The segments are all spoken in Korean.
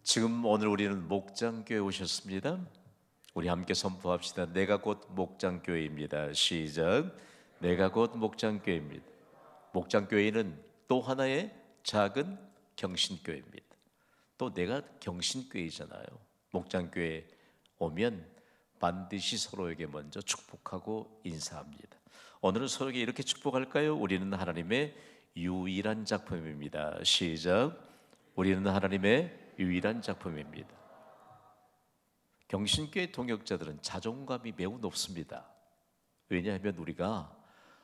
지금 오늘 우리는 목장교회 오셨습니다. 우리 함께 선포합시다. 내가 곧 목장교회입니다. 시작. 내가 곧 목장교회입니다. 목장교회는 또 하나의 작은 경신교회입니다. 또 내가 경신교회잖아요. 목장교회 오면 반드시 서로에게 먼저 축복하고 인사합니다. 오늘은 서로에게 이렇게 축복할까요? 우리는 하나님의 유일한 작품입니다. 시작. 우리는 하나님의 유일한 작품입니다. 경신교회 동역자들은 자존감이 매우 높습니다. 왜냐하면 우리가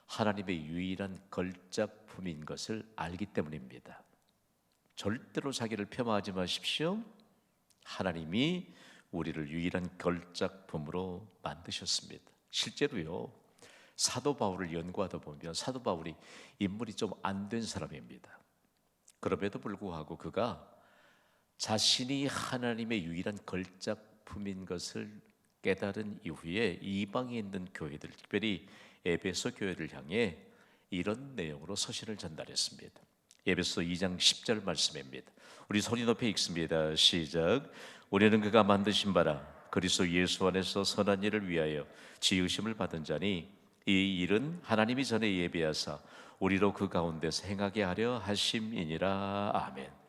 하나님의 유일한 걸작품인 것을 알기 때문입니다. 절대로 자기를 폄하하지 마십시오. 하나님이 우리를 유일한 걸작품으로 만드셨습니다. 실제로요, 사도 바울을 연구하다 보면 사도 바울이 인물이 좀 안 된 사람입니다. 그럼에도 불구하고 그가 자신이 하나님의 유일한 걸작품인 것을 깨달은 이후에 이방에 있는 교회들, 특별히 에베소 교회를 향해 이런 내용으로 서신을 전달했습니다. 에베소 2장 10절 말씀입니다. 우리 소리 높여 읽습니다. 시작. 우리는 그가 만드신 바라 그리스도 예수 안에서 선한 일을 위하여 지으심을 받은 자니 이 일은 하나님이 전에 예비하사 우리로 그 가운데서 행하게 하려 하심이니라. 아멘.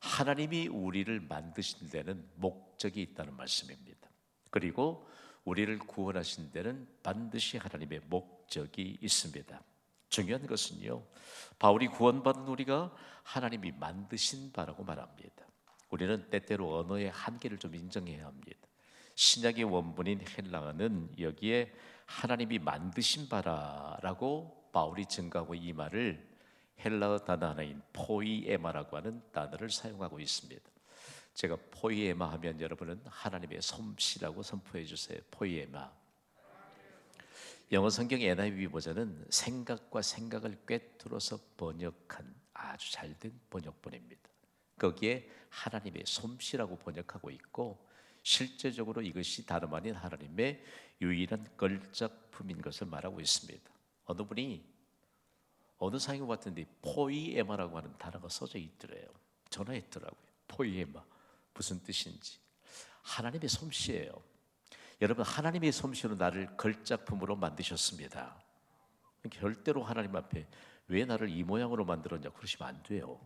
하나님이 우리를 만드신 데는 목적이 있다는 말씀입니다. 그리고 우리를 구원하신 데는 반드시 하나님의 목적이 있습니다. 중요한 것은요, 바울이 구원받은 우리가 하나님이 만드신 바라고 말합니다. 우리는 때때로 언어의 한계를 좀 인정해야 합니다. 신약의 원문인 헬라어는 여기에 하나님이 만드신 바라라고 바울이 증가하고 이 말을 헬라어 단어 하나인 포이에마라고 하는 단어를 사용하고 있습니다. 제가 포이에마 하면 여러분은 하나님의 솜씨라고 선포해 주세요. 포이에마. 영어 성경 NIV 버전은 생각과 생각을 꿰뚫어서 번역한 아주 잘된 번역본입니다. 거기에 하나님의 솜씨라고 번역하고 있고, 실제적으로 이것이 다름 아닌 하나님의 유일한 걸작품인 것을 말하고 있습니다. 어느 분이 어느 상인 같은데 포이에마라고 하는 단어가 써져 있더래요. 전화했더라고요. 포이에마 무슨 뜻인지. 하나님의 솜씨예요. 여러분, 하나님의 솜씨로 나를 걸작품으로 만드셨습니다. 절대로 하나님 앞에 왜 나를 이 모양으로 만들었냐 그러시면 안 돼요.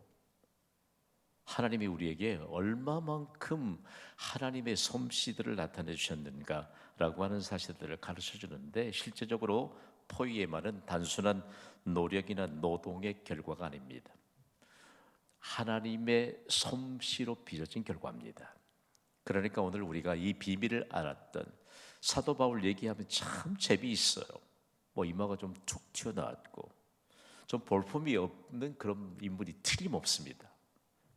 하나님이 우리에게 얼마만큼 하나님의 솜씨들을 나타내 주셨는가라고 하는 사실들을 가르쳐 주는데, 실제적으로 포이에마는 단순한 노력이나 노동의 결과가 아닙니다. 하나님의 솜씨로 빚어진 결과입니다. 그러니까 오늘 우리가 이 비밀을 알았던 사도 바울 얘기하면 참 재미있어요. 뭐 이마가 좀 툭 튀어나왔고 좀 볼품이 없는 그런 인물이 틀림없습니다.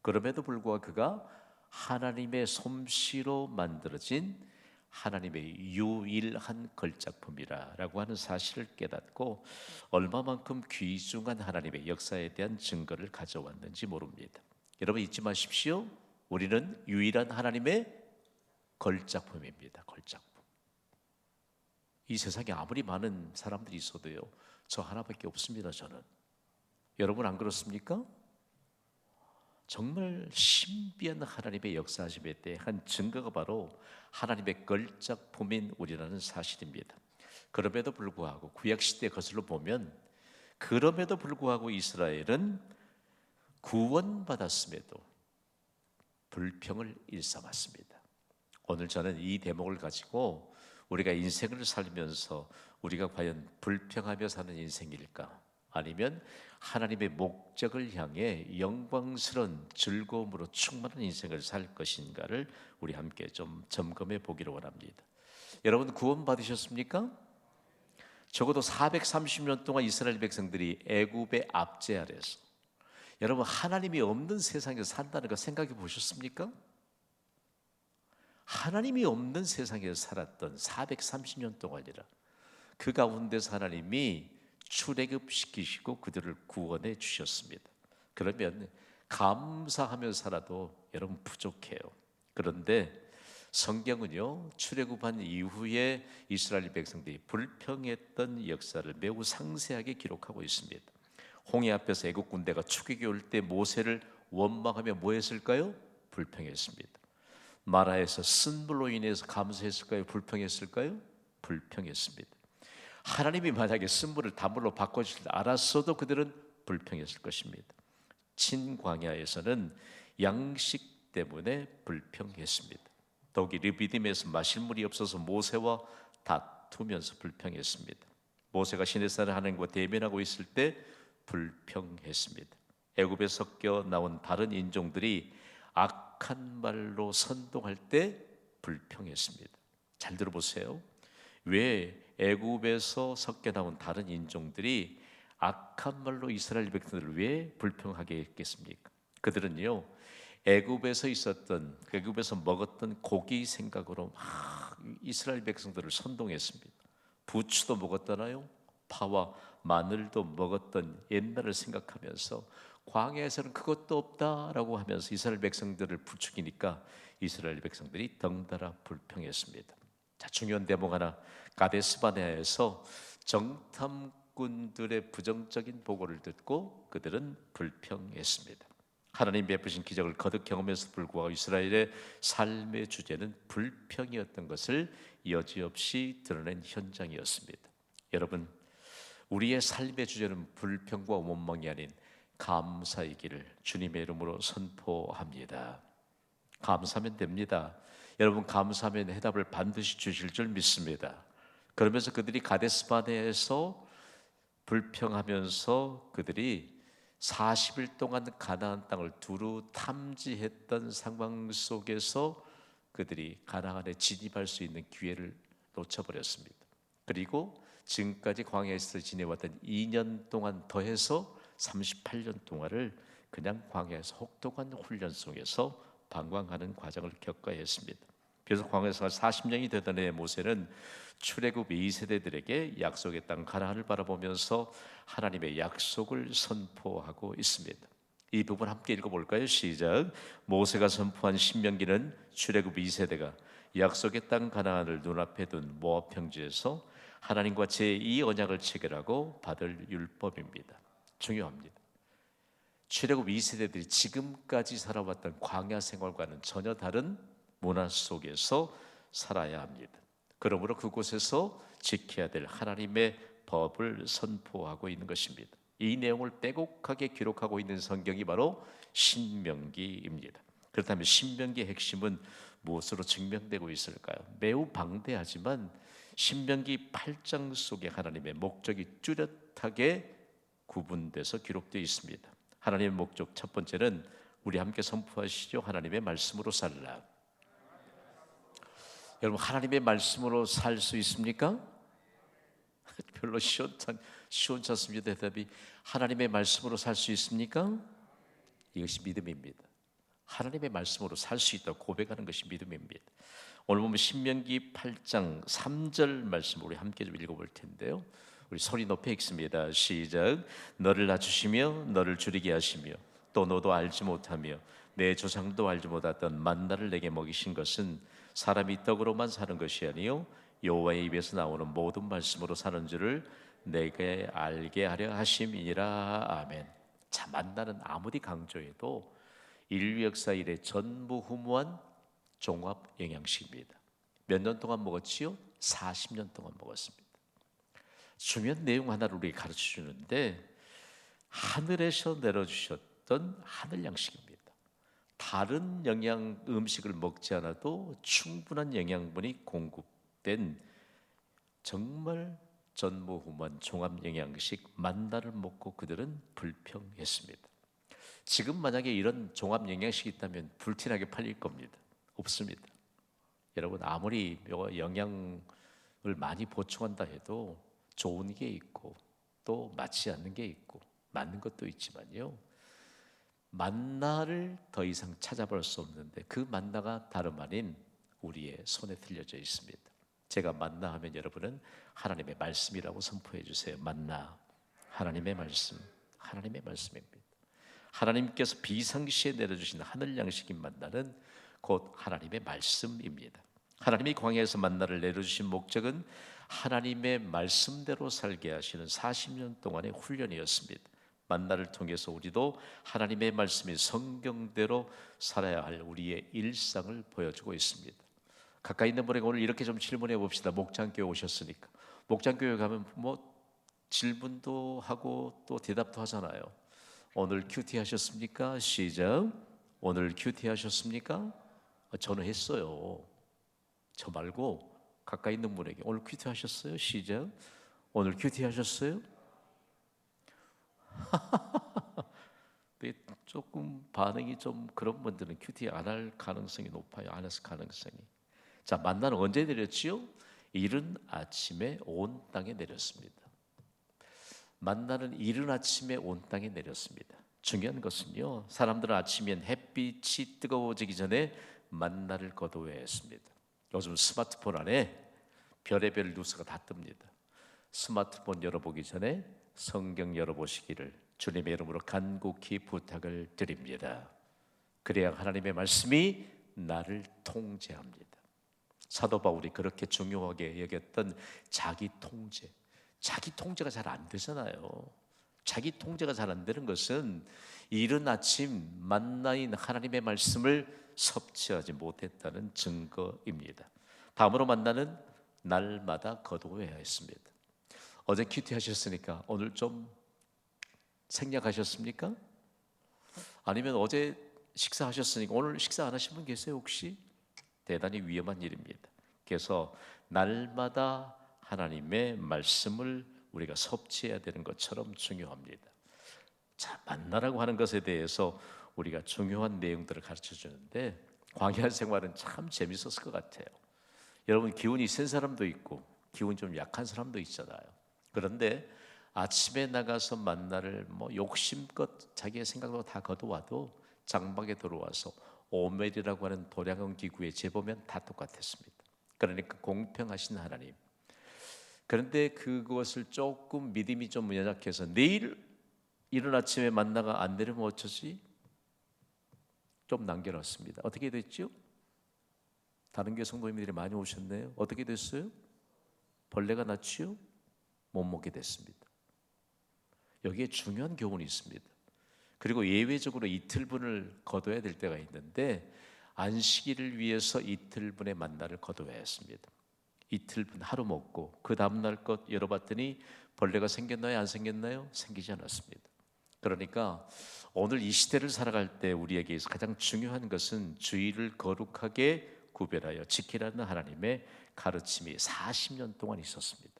그럼에도 불구하고 그가 하나님의 솜씨로 만들어진 하나님의 유일한 걸작품이라고 하는 사실을 깨닫고 얼마만큼 귀중한 하나님의 역사에 대한 증거를 가져왔는지 모릅니다. 여러분 잊지 마십시오. 우리는 유일한 하나님의 걸작품입니다. 걸작품. 이 세상에 아무리 많은 사람들이 있어도요, 저 하나밖에 없습니다. 저는. 여러분 안 그렇습니까? 정말 신비한 하나님의 역사하심에 대한 증거가 바로 하나님의 걸작품인 우리라는 사실입니다. 그럼에도 불구하고 구약시대 거슬러 보면, 그럼에도 불구하고 이스라엘은 구원받았음에도 불평을 일삼았습니다. 오늘 저는 이 대목을 가지고 우리가 인생을 살면서 우리가 과연 불평하며 사는 인생일까, 아니면 하나님의 목적을 향해 영광스러운 즐거움으로 충만한 인생을 살 것인가를 우리 함께 좀 점검해 보기를 원합니다. 여러분 구원 받으셨습니까? 적어도 430년 동안 이스라엘 백성들이 애굽의 압제 아래서, 여러분 하나님이 없는 세상에서 산다는 거 생각해 보셨습니까? 하나님이 없는 세상에서 살았던 430년 동안이라, 그 가운데서 하나님이 출애굽시키시고 그들을 구원해 주셨습니다. 그러면 감사하며 살아도 여러분 부족해요. 그런데 성경은요, 출애굽한 이후에 이스라엘 백성들이 불평했던 역사를 매우 상세하게 기록하고 있습니다. 홍해 앞에서 애국 군대가 추격해 올 때 모세를 원망하며 뭐 했을까요? 불평했습니다. 마라에서 쓴물로 인해서 감사했을까요? 불평했을까요? 불평했습니다. 하나님이 만약에 쓴물을 단물로 바꿔주실 줄 알았어도 그들은 불평했을 것입니다. 친광야에서는 양식 때문에 불평했습니다. 더욱이 르비딤에서 마실 물이 없어서 모세와 다투면서 불평했습니다. 모세가 시내산을 하나님과 대면하고 있을 때 불평했습니다. 애굽에 섞여 나온 다른 인종들이 악한 말로 선동할 때 불평했습니다. 잘 들어보세요. 왜 애굽에서 섞여 나온 다른 인종들이 악한 말로 이스라엘 백성들을 왜 불평하게 했겠습니까? 그들은요, 애굽에서 먹었던 고기 생각으로 막 이스라엘 백성들을 선동했습니다. 부추도 먹었잖아요. 파와 마늘도 먹었던 옛날을 생각하면서 광야에서는 그것도 없다라고 하면서 이스라엘 백성들을 부추기니까 이스라엘 백성들이 덩달아 불평했습니다. 자, 중요한 대목 하나. 가데스바네아에서 정탐꾼들의 부정적인 보고를 듣고 그들은 불평했습니다. 하나님 베푸신 기적을 거듭 경험해서 불구하고 이스라엘의 삶의 주제는 불평이었던 것을 여지없이 드러낸 현장이었습니다. 여러분, 우리의 삶의 주제는 불평과 원망이 아닌 감사이기를 주님의 이름으로 선포합니다. 감사하면 됩니다. 여러분, 감사하면 해답을 반드시 주실 줄 믿습니다. 그러면서 그들이 가데스바네에서 불평하면서 그들이 40일 동안 가나안 땅을 두루 탐지했던 상황 속에서 그들이 가나안에 진입할 수 있는 기회를 놓쳐버렸습니다. 그리고 지금까지 광야에서 지내왔던 2년 동안 더해서 38년 동안을 그냥 광야에서 혹독한 훈련 속에서 방황하는 과정을 겪어야 했습니다. 그래서 광야에서 40년이 되던 해 모세는 출애굽 2세대들에게 약속의 땅 가나안을 바라보면서 하나님의 약속을 선포하고 있습니다. 이 부분 함께 읽어볼까요? 시작. 모세가 선포한 신명기는 출애굽 2세대가 약속의 땅 가나안을 눈앞에 둔 모압 평지에서 하나님과 제2 언약을 체결하고 받을 율법입니다. 중요합니다. 출애굽 2세대들이 지금까지 살아왔던 광야 생활과는 전혀 다른 문화 속에서 살아야 합니다. 그러므로 그곳에서 지켜야 될 하나님의 법을 선포하고 있는 것입니다. 이 내용을 빼곡하게 기록하고 있는 성경이 바로 신명기입니다. 그렇다면 신명기의 핵심은 무엇으로 증명되고 있을까요? 매우 방대하지만 신명기 8장 속에 하나님의 목적이 뚜렷하게 구분돼서 기록되어 있습니다. 하나님의 목적 첫 번째는 우리 함께 선포하시죠. 하나님의 말씀으로 살라. 여러분, 하나님의 말씀으로 살 수 있습니까? 별로 시원찮습니다. 대답이 하나님의 말씀으로 살 수 있습니까? 이것이 믿음입니다. 하나님의 말씀으로 살 수 있다고 고백하는 것이 믿음입니다. 오늘 보면 신명기 8장 3절 말씀 우리 함께 좀 읽어볼 텐데요. 우리 소리 높여 읽습니다. 시작. 너를 낮추시며 너를 줄이게 하시며 또 너도 알지 못하며 내 조상도 알지 못했던 만나를 내게 먹이신 것은 사람이 떡으로만 사는 것이 아니요 여호와의 입에서 나오는 모든 말씀으로 사는 줄을 내게 알게 하려 하심이니라. 아멘. 자, 만나는 아무리 강조해도 인류 역사 이래 전무후무한 종합 영양식입니다. 몇 년 동안 먹었지요? 40년 동안 먹었습니다. 중요한 내용 하나를 우리에게 가르쳐 주는데 하늘에서 내려주셨던 하늘 양식입니다. 다른 영양 음식을 먹지 않아도 충분한 영양분이 공급된 정말 전무후무한 종합 영양식 만나를 먹고 그들은 불평했습니다. 지금 만약에 이런 종합 영양식이 있다면 불티나게 팔릴 겁니다. 없습니다. 여러분, 아무리 영양을 많이 보충한다 해도 좋은 게 있고 또 맞지 않는 게 있고 맞는 것도 있지만요, 만나를 더 이상 찾아볼 수 없는데 그 만나가 다름 아닌 우리의 손에 들려져 있습니다. 제가 만나 하면 여러분은 하나님의 말씀이라고 선포해 주세요. 만나, 하나님의 말씀, 하나님의 말씀입니다. 하나님께서 비상시에 내려주신 하늘 양식인 만나는 곧 하나님의 말씀입니다. 하나님이 광야에서 만나를 내려주신 목적은 하나님의 말씀대로 살게 하시는 40년 동안의 훈련이었습니다. 만나를 통해서 우리도 하나님의 말씀이 성경대로 살아야 할 우리의 일상을 보여주고 있습니다. 가까이 있는 분에게 오늘 이렇게 좀 질문해 봅시다. 목장교회 오셨으니까. 목장교회 가면 뭐 질문도 하고 또 대답도 하잖아요. 오늘 큐티 하셨습니까? 시작. 오늘 큐티 하셨습니까? 저는 했어요. 저 말고 가까이 있는 분에게 오늘 큐티 하셨어요? 시작. 오늘 큐티 하셨어요? 조금 반응이 좀 그런 분들은 큐티 안 할 가능성이 높아요. 안 했을 가능성이. 자, 만나는 언제 내렸지요? 이른 아침에 온 땅에 내렸습니다. 만나는 이른 아침에 온 땅에 내렸습니다. 중요한 것은요, 사람들은 아침엔 햇빛이 뜨거워지기 전에 만나를 거두어야 했습니다. 요즘 스마트폰 안에 별의별 뉴스가 다 뜹니다. 스마트폰 열어보기 전에 성경 열어보시기를 주님의 이름으로 간곡히 부탁을 드립니다. 그래야 하나님의 말씀이 나를 통제합니다. 사도 바울이 그렇게 중요하게 여겼던 자기 통제, 자기 통제가 잘 안 되잖아요. 자기 통제가 잘 안 되는 것은 이른 아침 만나인 하나님의 말씀을 섭취하지 못했다는 증거입니다. 다음으로 만나는 날마다 거두어야 했습니다. 어제 큐티 하셨으니까 오늘 좀 생략하셨습니까? 아니면 어제 식사하셨으니까 오늘 식사 안 하신 분 계세요 혹시? 대단히 위험한 일입니다. 그래서 날마다 하나님의 말씀을 우리가 섭취해야 되는 것처럼 중요합니다. 자, 만나라고 하는 것에 대해서 우리가 중요한 내용들을 가르쳐 주는데 광야 생활은 참 재밌었을 것 같아요. 여러분 기운이 센 사람도 있고 기운이 좀 약한 사람도 있잖아요. 그런데 아침에 나가서 만나를 뭐 욕심껏 자기의 생각으로 다 거둬와도 장막에 들어와서 오멜이라고 하는 도량한 기구에 재보면 다 똑같았습니다. 그러니까 공평하신 하나님. 그런데 그것을 조금 믿음이 좀 연약해서 내일 이른 아침에 만나가 안 내리면 어쩌지? 좀 남겨놨습니다. 어떻게 됐죠? 다른 교회 성도님들이 많이 오셨네요. 어떻게 됐어요? 벌레가 났지요? 못 먹게 됐습니다. 여기에 중요한 교훈이 있습니다. 그리고 예외적으로 이틀분을 거둬야 될 때가 있는데 안식일을 위해서 이틀분의 만나를 거둬야 했습니다. 이틀분 하루 먹고 그 다음날 것 열어봤더니 벌레가 생겼나요? 안 생겼나요? 생기지 않았습니다. 그러니까 오늘 이 시대를 살아갈 때 우리에게 있어 가장 중요한 것은 주의를 거룩하게 구별하여 지키라는 하나님의 가르침이 40년 동안 있었습니다.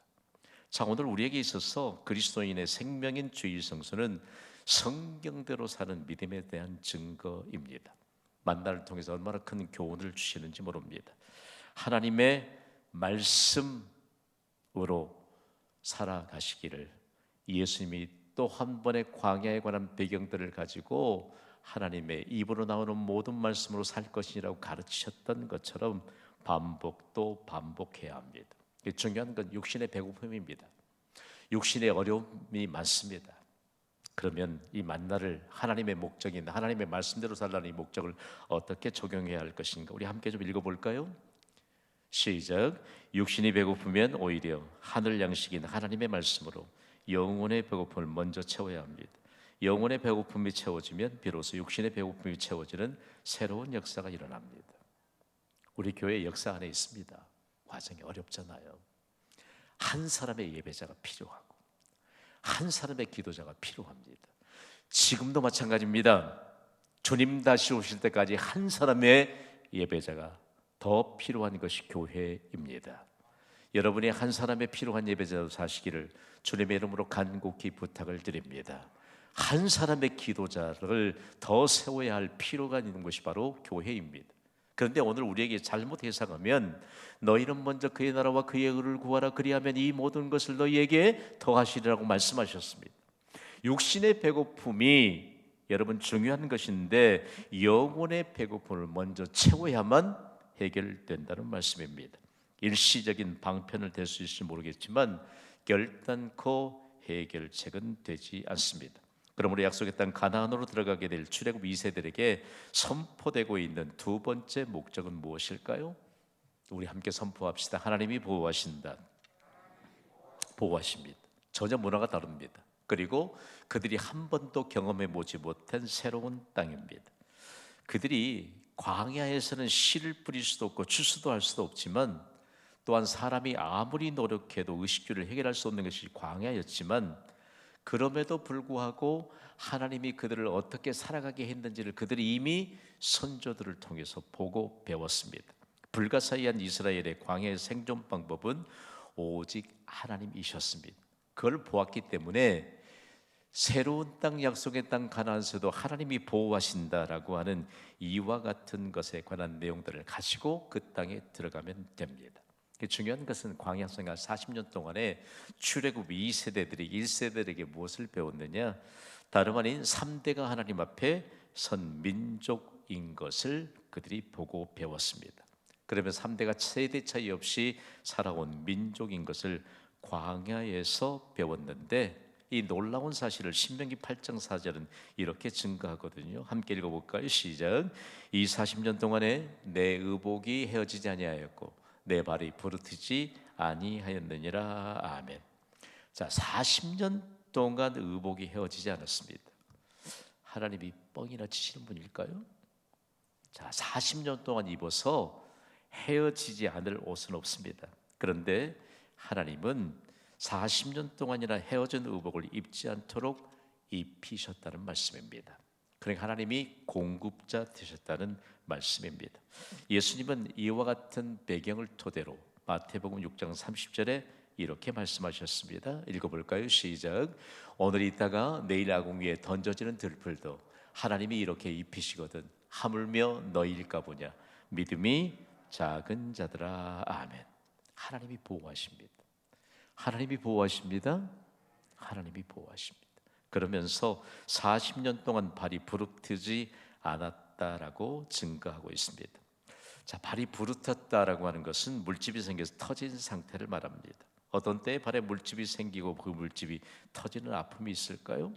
자, 오늘 우리에게 있어서 그리스도인의 생명인 주일 성수는 성경대로 사는 믿음에 대한 증거입니다. 만나를 통해서 얼마나 큰 교훈을 주시는지 모릅니다. 하나님의 말씀으로 살아가시기를 예수님이 또 한 번의 광야에 관한 배경들을 가지고 하나님의 입으로 나오는 모든 말씀으로 살 것이라고 가르치셨던 것처럼 반복도 반복해야 합니다. 중요한 건 육신의 배고픔입니다. 육신의 어려움이 많습니다. 그러면 이 만나를 하나님의 목적인 하나님의 말씀대로 살라는 이 목적을 어떻게 적용해야 할 것인가? 우리 함께 좀 읽어볼까요? 시작. 육신이 배고프면 오히려 하늘 양식인 하나님의 말씀으로 영혼의 배고픔을 먼저 채워야 합니다. 영혼의 배고픔이 채워지면 비로소 육신의 배고픔이 채워지는 새로운 역사가 일어납니다. 우리 교회 역사 안에 있습니다. 과정이 어렵잖아요. 한 사람의 예배자가 필요하고 한 사람의 기도자가 필요합니다. 지금도 마찬가지입니다. 주님 다시 오실 때까지 한 사람의 예배자가 더 필요한 것이 교회입니다. 여러분이 한 사람의 필요한 예배자로 사시기를 주님의 이름으로 간곡히 부탁을 드립니다. 한 사람의 기도자를 더 세워야 할 필요가 있는 것이 바로 교회입니다. 그런데 오늘 우리에게 잘못 해석하면 너희는 먼저 그의 나라와 그의 의를 구하라 그리하면 이 모든 것을 너희에게 더하시리라고 말씀하셨습니다. 육신의 배고픔이 여러분 중요한 것인데 영혼의 배고픔을 먼저 채워야만 해결된다는 말씀입니다. 일시적인 방편을 될 수 있을지 모르겠지만 결단코 해결책은 되지 않습니다. 그러므로 약속의 땅 가나안으로 들어가게 될 출애굽 2세들에게 선포되고 있는 두 번째 목적은 무엇일까요? 우리 함께 선포합시다. 하나님이 보호하신다. 보호하십니다. 전혀 문화가 다릅니다. 그리고 그들이 한 번도 경험해 보지 못한 새로운 땅입니다. 그들이 광야에서는 씨를 뿌릴 수도 없고 추수도 할 수도 없지만, 또한 사람이 아무리 노력해도 의식주를 해결할 수 없는 것이 광야였지만, 그럼에도 불구하고 하나님이 그들을 어떻게 살아가게 했는지를 그들이 이미 선조들을 통해서 보고 배웠습니다. 불가사의한 이스라엘의 광야의 생존 방법은 오직 하나님이셨습니다. 그걸 보았기 때문에 새로운 땅, 약속의 땅 가나안에서도 하나님이 보호하신다라고 하는 이와 같은 것에 관한 내용들을 가지고 그 땅에 들어가면 됩니다. 중요한 것은 광야 생활 40년 동안에 출애굽 2세대들이 1세대들에게 무엇을 배웠느냐? 다름 아닌 3대가 하나님 앞에 선 민족인 것을 그들이 보고 배웠습니다. 그러면 3대가 세대 차이 없이 살아온 민족인 것을 광야에서 배웠는데, 이 놀라운 사실을 신명기 8장 4절은 이렇게 증거하거든요. 함께 읽어볼까요? 시작. 이 40년 동안에 내 의복이 헤어지지 아니하였고 내 발이 부르트지 아니하였느니라. 아멘. 자, 40년 동안 의복이 헤어지지 않았습니다. 하나님이 뻥이나 치시는 분일까요? 자, 40년 동안 입어서 헤어지지 않을 옷은 없습니다. 그런데 하나님은 40년 동안이나 헤어진 의복을 입지 않도록 입히셨다는 말씀입니다. 그러니까 하나님이 공급자 되셨다는 말씀입니다. 예수님은 이와 같은 배경을 토대로 마태복음 6장 30절에 이렇게 말씀하셨습니다. 읽어볼까요? 시작. 오늘 있다가 내일 아궁 위에 던져지는 들풀도 하나님이 이렇게 입히시거든 하물며 너희일까 보냐. 믿음이 작은 자들아. 아멘. 하나님이 보호하십니다. 하나님이 보호하십니다. 하나님이 보호하십니다. 그러면서 40년 동안 발이 부르트지 않았다라고 증거하고 있습니다. 자, 발이 부르텄다라고 하는 것은 물집이 생겨서 터진 상태를 말합니다. 어떤 때에 발에 물집이 생기고 그 물집이 터지는 아픔이 있을까요?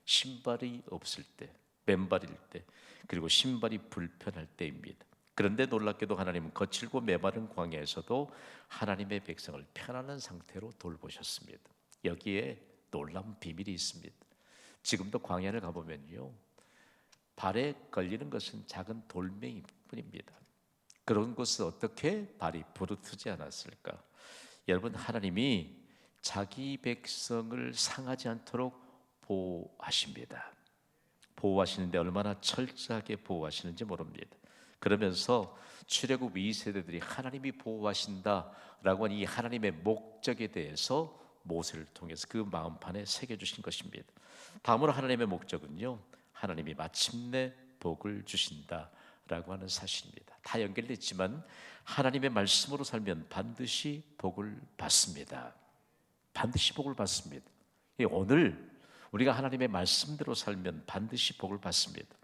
신발이 없을 때, 맨발일 때, 그리고 신발이 불편할 때입니다. 그런데 놀랍게도 하나님은 거칠고 메마른 광야에서도 하나님의 백성을 편안한 상태로 돌보셨습니다. 여기에 놀라운 비밀이 있습니다. 지금도 광야를 가보면요, 발에 걸리는 것은 작은 돌멩이뿐입니다. 그런 곳을 어떻게 발이 부르트지 않았을까? 여러분, 하나님이 자기 백성을 상하지 않도록 보호하십니다. 보호하시는데 얼마나 철저하게 보호하시는지 모릅니다. 그러면서 출애굽 2세대들이 하나님이 보호하신다라고 하는 이 하나님의 목적에 대해서 모세를 통해서 그 마음판에 새겨주신 것입니다. 다음으로 하나님의 목적은요, 하나님이 마침내 복을 주신다라고 하는 사실입니다. 다 연결됐지만 하나님의 말씀으로 살면 반드시 복을 받습니다. 반드시 복을 받습니다. 오늘 우리가 하나님의 말씀대로 살면 반드시 복을 받습니다.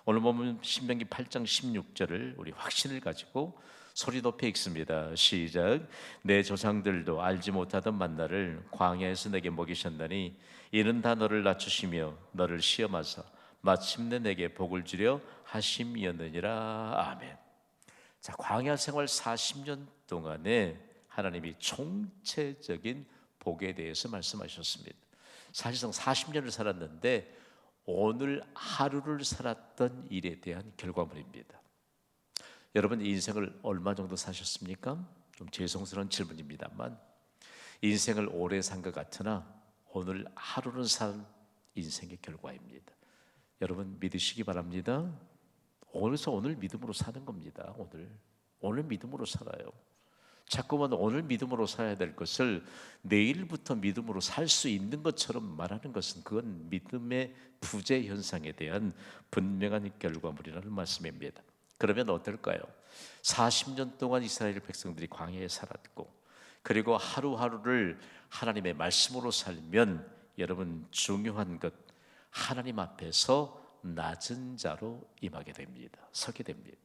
오늘 보면 신명기 8장 16절을 우리 확신을 가지고 소리 높여 읽습니다. 시작. 내 조상들도 알지 못하던 만나를 광야에서 내게 먹이셨나니 이는 다 너를 낮추시며 너를 시험하사 마침내 내게 복을 주려 하심이었느니라. 아멘. 자, 광야 생활 40년 동안에 하나님이 총체적인 복에 대해서 말씀하셨습니다. 사실상 40년을 살았는데 오늘 하루를 살았던 일에 대한 결과물입니다. 여러분, 인생을 얼마 정도 사셨습니까? 좀 죄송스러운 질문입니다만, 인생을 오래 산 것 같으나 오늘 하루를 산 인생의 결과입니다. 여러분, 믿으시기 바랍니다. 오늘 믿음으로 사는 겁니다. 오늘 믿음으로 살아요. 자꾸만 오늘 믿음으로 살아야 될 것을 내일부터 믿음으로 살 수 있는 것처럼 말하는 것은 그건 믿음의 부재 현상에 대한 분명한 결과물이라는 말씀입니다. 그러면 어떨까요? 40년 동안 이스라엘 백성들이 광야에 살았고, 그리고 하루하루를 하나님의 말씀으로 살면 여러분, 중요한 것, 하나님 앞에서 낮은 자로 임하게 됩니다. 서게 됩니다.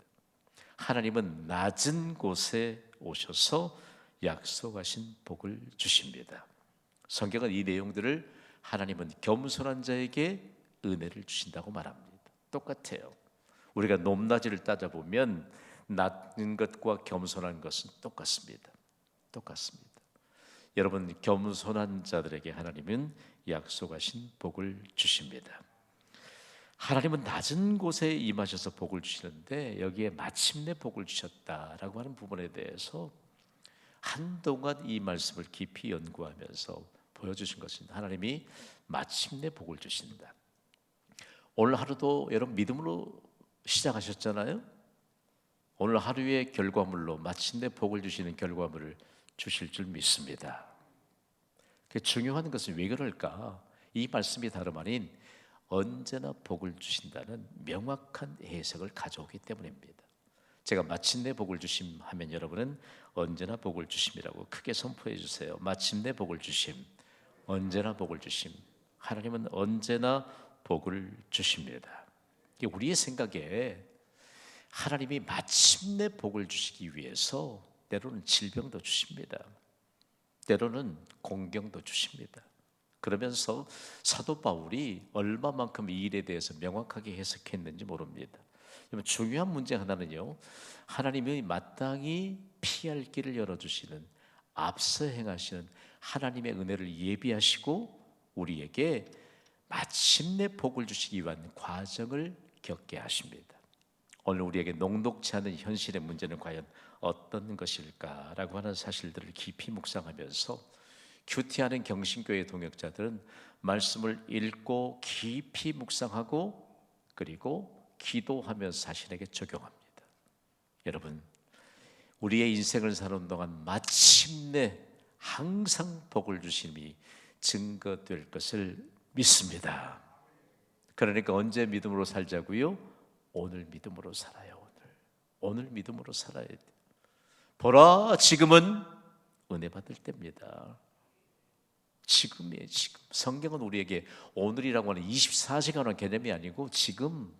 하나님은 낮은 곳에 오셔서 약속하신 복을 주십니다. 성경은 이 내용들을 하나님은 겸손한 자에게 은혜를 주신다고 말합니다. 똑같아요. 우리가 높낮이를 따져보면 낮은 것과 겸손한 것은 똑같습니다. 똑같습니다. 여러분, 겸손한 자들에게 하나님은 약속하신 복을 주십니다. 하나님은 낮은 곳에 임하셔서 복을 주시는데 여기에 마침내 복을 주셨다라고 하는 부분에 대해서 한동안 이 말씀을 깊이 연구하면서 보여주신 것입니다. 하나님이 마침내 복을 주신다. 오늘 하루도 여러분 믿음으로 시작하셨잖아요. 오늘 하루의 결과물로 마침내 복을 주시는 결과물을 주실 줄 믿습니다. 중요한 것은 왜 그럴까? 이 말씀이 다름 아닌 언제나 복을 주신다는 명확한 해석을 가져오기 때문입니다. 제가 마침내 복을 주심 하면 여러분은 언제나 복을 주심이라고 크게 선포해 주세요. 마침내 복을 주심, 언제나 복을 주심. 하나님은 언제나 복을 주십니다. 우리의 생각에 하나님이 마침내 복을 주시기 위해서 때로는 질병도 주십니다. 때로는 공경도 주십니다. 그러면서 사도 바울이 얼마만큼 이 일에 대해서 명확하게 해석했는지 모릅니다. 중요한 문제 하나는요, 하나님이 마땅히 피할 길을 열어주시는, 앞서 행하시는 하나님의 은혜를 예비하시고 우리에게 마침내 복을 주시기 위한 과정을 겪게 하십니다. 오늘 우리에게 녹록치 않은 현실의 문제는 과연 어떤 것일까라고 하는 사실들을 깊이 묵상하면서 큐티하는 경신교회 동역자들은 말씀을 읽고 깊이 묵상하고 그리고 기도하면서 자신에게 적용합니다. 여러분, 우리의 인생을 사는 동안 마침내 항상 복을 주심이 증거될 것을 믿습니다. 그러니까 언제 믿음으로 살자고요? 오늘 믿음으로 살아요. 오늘 믿음으로 살아야 돼요. 보라, 지금은 은혜 받을 때입니다. 지금이에요. 지금. 성경은 우리에게 오늘이라고 하는 24시간의 개념이 아니고 지금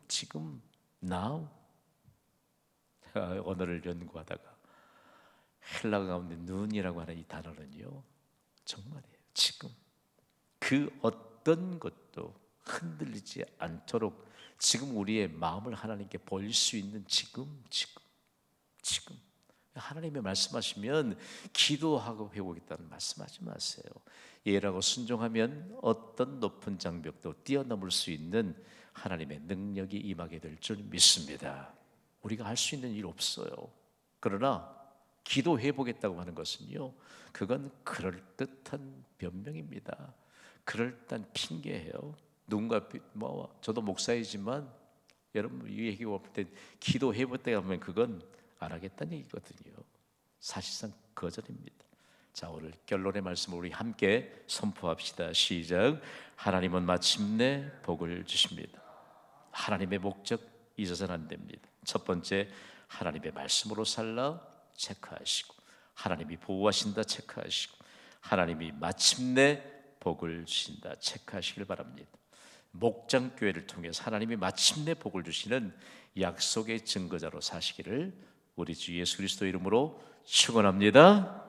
now. 언어를 연구하다가 헬라어 가운데 눈이라고 하는 이 단어는요, 정말이에요. 지금 그 어떤 것도 흔들리지 않도록 지금 우리의 마음을 하나님께 보일 수 있는 지금. 하나님의 말씀하시면 기도하고 회복했다는 말씀하지 마세요. 예라고 순종하면 어떤 높은 장벽도 뛰어넘을 수 있는 하나님의 능력이 임하게 될 줄 믿습니다. 우리가 할 수 있는 일 없어요. 그러나 기도 회복했다고 하는 것은요, 그건 그럴듯한 변명입니다. 그럴듯한 핑계예요. 누군가 저도 목사이지만 여러분 이 얘기가 올 때 기도 회복했다고 하면 그건 안 하겠다는 얘기거든요. 사실상 거절입니다. 자, 오늘 결론의 말씀을 우리 함께 선포합시다. 시작. 하나님은 마침내 복을 주십니다. 하나님의 목적 잊어서는 안 됩니다. 첫 번째, 하나님의 말씀으로 살라 체크하시고, 하나님이 보호하신다 체크하시고, 하나님이 마침내 복을 주신다 체크하시길 바랍니다. 목장교회를 통해서 하나님이 마침내 복을 주시는 약속의 증거자로 사시기를 우리 주 예수 그리스도 이름으로 축원합니다.